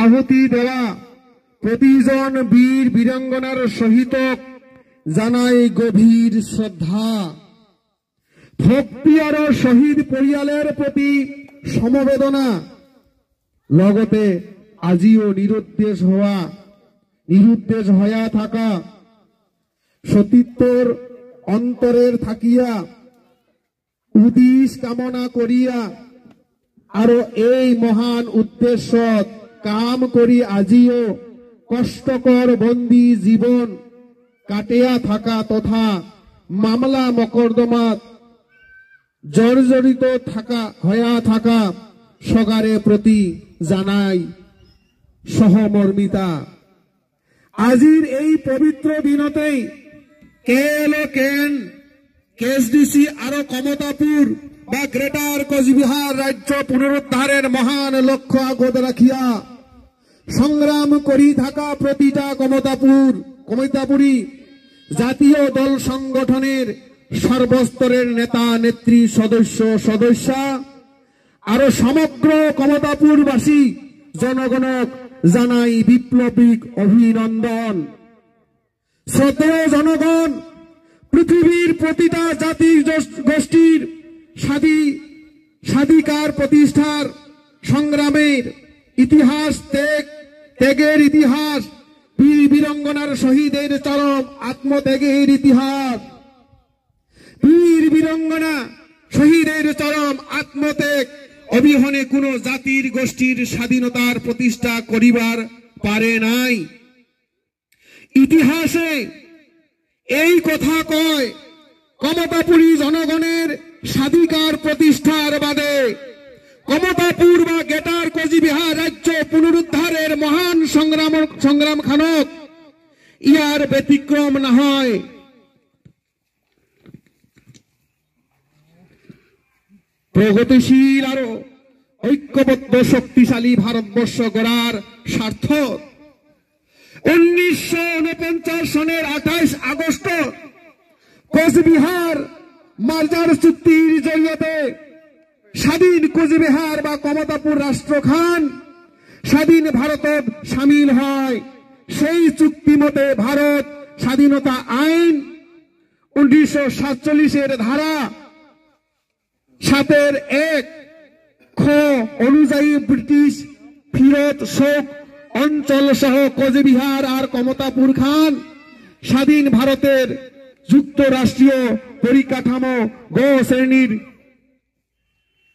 আহুতি দেওয়া প্রতিজন বীর বীরাঙ্গনার সহিত জানাই গভীর শ্রদ্ধা। ভক্তি আর শহীদ পরিয়ালের প্রতি সমবেদনা। লগতে আজিও নিরুদ্দেশ হইয়া থাকা সতীত্বর অন্তরের থাকিয়া উদ্দেশ কামনা করিয়া আরো এই মহান উদ্দেশ্য কাম করি আজিও কষ্টকর বন্দী জীবন কাটিয়া থাকা তথা মামলা মকদ্দমাত জর্জরিত হইয়া থাকা সগারে প্রতি জানাই সহমর্মিতা। আজির এই পবিত্র দিনতেই কেএসডিসি আরো কমতাপুর বা গ্রেটার কোচবিহার রাজ্য পুনরুদ্ধারের মহান লক্ষ্য আগত রাখিয়া সংগ্রাম করি থাকা প্রতিটা কমতাপুরী জাতীয় দল সংগঠনের সর্বস্তরের নেতা নেত্রী সদস্যা আরো সমগ্র কমতাপুরবাসী জনগণক জানাই বিপ্লবিক অভিনন্দন। শ্রদ্ধেয় জনগণ, পৃথিবীর প্রতিটা জাতি গোষ্ঠীর স্বাধিকার প্রতিষ্ঠার সংগ্রামের ইতিহাস, ত্যাগের ইতিহাস, বীর বীরাঙ্গনার শহীদের চরম আত্মত্যাগের ইতিহাস। বীর বীরাঙ্গনা শহীদের চরম আত্মত্যাগ অবিহনে কোন জাতির গোষ্ঠীর স্বাধীনতার প্রতিষ্ঠা করিবার পারে নাই। ইতিহাসে এই কথা কয়, কমতাপুরী জনগণের স্বাধিকার প্রতিষ্ঠার বাদে কমতাপুর বা গ্রেটার কোচবিহার রাজ্য পুনরুদ্ধারের মহান সংগ্রাম খানক ইয়ার ব্যতিক্রম না হয়। প্রগতিশীল আরো ঐক্যবদ্ধ শক্তিশালী ভারতবর্ষ গড়ার স্বার্থ 1949 সনের 28 আগস্ট কোচবিহার মার্জার চুক্তির জরিয়তে স্বাধীন কোচবিহার বা কমতাপুর রাষ্ট্রখান স্বাধীন ভারতত সামিল হয়। সেই চুক্তি মতে ভারত স্বাধীনতা আইন 1947 ধারা 7(1) খ অনুযায়ী ব্রিটিশ ফিরত শোক অঞ্চল সহ কোচবিহার আর কমতাপুর খান স্বাধীন ভারতের যুক্তরাষ্ট্রীয় পরিকাঠামো গ শ্রেণীর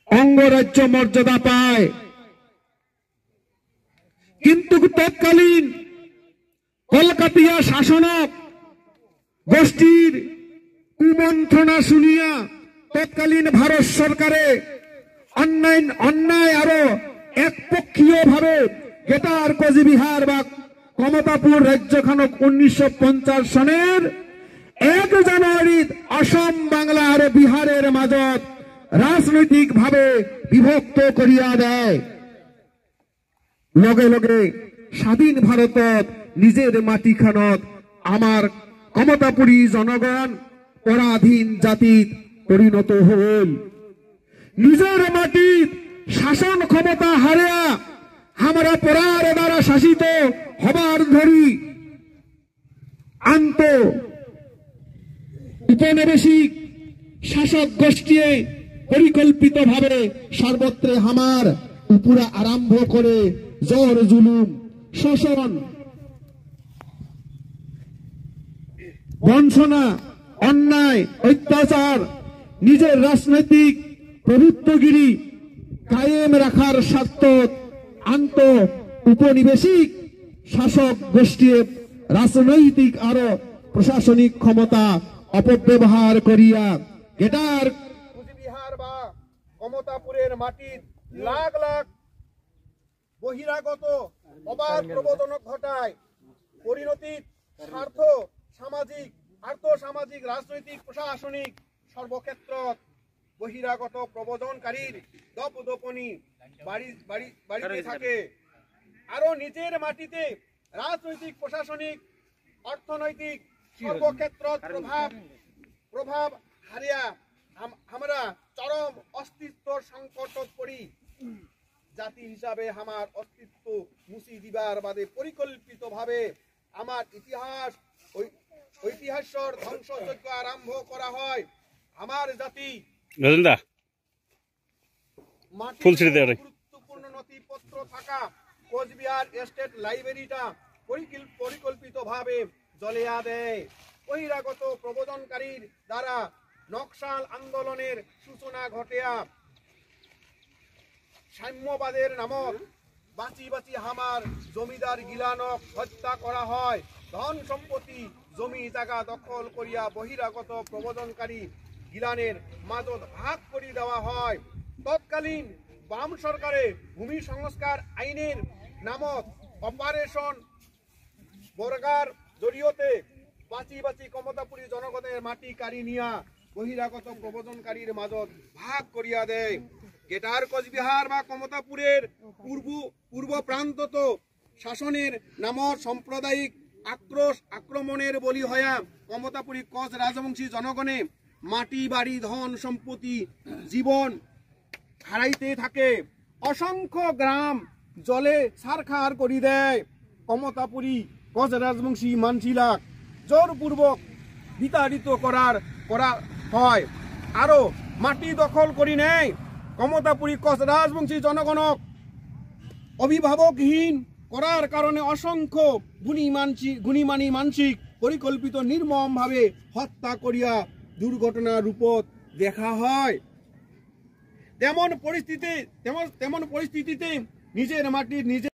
অঙ্গরাজ্য মর্যাদা পায়। কিন্তু তৎকালীন কলকাতিয়া শাসক গোষ্ঠীর কুমন্ত্রণা শুনিয়া তৎকালীন ভারত সরকারে অন্যায় আরো একপক্ষীয় ভাবে গ্রেটার কোচবিহার বা কমতাপুর রাজ্যখানক 1950 সনের 1 জানুয়ারি অসম, বাংলা আর বিহারের মাজত রাজনৈতিক ভাবে বিভক্ত করিয়া দেয়। লগে লগে স্বাধীন ভারতত নিজের মাটিখানত আমার কমতাপুরী জনগণ পরাধীন জাতিত পরিণত হল। নিজের মাটিত শাসন ক্ষমতা হারিয়া আমরা পরার দ্বারা শাসিত হবার ধরি আন্ত উপনিবেশিক শাসক গোষ্ঠী পরিকল্পিত ভাবে সর্বত্রে হামার উপরা আরম্ভ করে জোর জুলুম, শোষণ, বঞ্চনা, অন্যায়, অত্যাচার, নিজের রাজনৈতিক প্রভুত্বগিরি কায়েম রাখার স্বার্থ আন্ত উপনিবেশিক শাসক গোষ্ঠীর রাজনৈতিক আরো প্রশাসনিক ক্ষমতা অপব্যবহার করিয়া গ্রেটার কোচবিহার বা কমতাপুরের মাটির লাখ লাখ বহিরাগত অবাধ প্রবর্তন ঘটায়। পরিণতির স্বার্থ আর্থ সামাজিক রাজনৈতিক প্রশাসনিক সর্বক্ষেত্র বহিরাগত প্রবর্তনকারীর দপদপনি বাড়িতে থাকে। আরো নিজের মাটিতে রাজনৈতিক প্রশাসনিক অর্থনৈতিক সর্বক্ষেত্র প্রভাব হারিয়া আমরা চরম অস্তিত্ব সংকট পড়ি। জাতি হিসাবে আমার অস্তিত্ব মুছি দিবার বাদে পরিকল্পিতভাবে আমার ঐতিহাস্যর ধ্বংসযজ্ঞ আরম্ভ করা হয়। আমার জাতি গুরুত্বপূর্ণ নথিপত্র থাকা কোচবিহার স্টেট লাইব্রেরিটা পরিকল্পিতভাবে জ্বলিয়ে দেয়। বহিরাগত প্রবোধনকারীর দ্বারা নকশাল আন্দোলনের সূচনা ঘটিয়া সাম্যবাদের নামক বাঁচি বাঁচি হামার জমিদার গিলানক হত্যা করা হয়। ধন সম্পত্তি জমি জায়গা দখল করিয়া বহিরাগত প্রবোধনকারী গিলানের মাজত ভাগ করে দেওয়া হয়। তৎকালীন বাম সরকারে ভূমি সংস্কার আইনের নামক অপারেশন বর্গার জড়িয়তে বাঁচি বাঁচি কমতাপুরী জনগণের মাটি কাড়ি নিয়া বহিরাগত প্রবোধনকারীর মাজত ভাগ করিয়া দেয়। গেটার কোচবিহার বা কমতাপুরের পূর্ব প্রান্তত শাসনের নামক সাম্প্রদায়িক আক্রমণের বলি হইয়া কমতাপুরী কোচ রাজবংশী জনগণে মাটি বাড়ি ধন সম্পত্তি জীবন হারাইতে থাকে। অসংখ্য গ্রাম জলে ছারখার করি দেয়। কমতাপুরী কোচ রাজবংশী মানসিলাক জোরপূর্বক বিতাড়িত করা হয়। আরো মাটি দখল করি নেয়। কমতাপুরী কোচ রাজবংশী জনগণক অভিভাবকহীন করার কারণে অসংখ্য গুণীমানী মানসিক পরিকল্পিত নির্মমভাবে হত্যা করিয়া দুর্ঘটনা রূপত দেখা হয়। তেমন পরিস্থিতিতে নিজের মাটির নিজে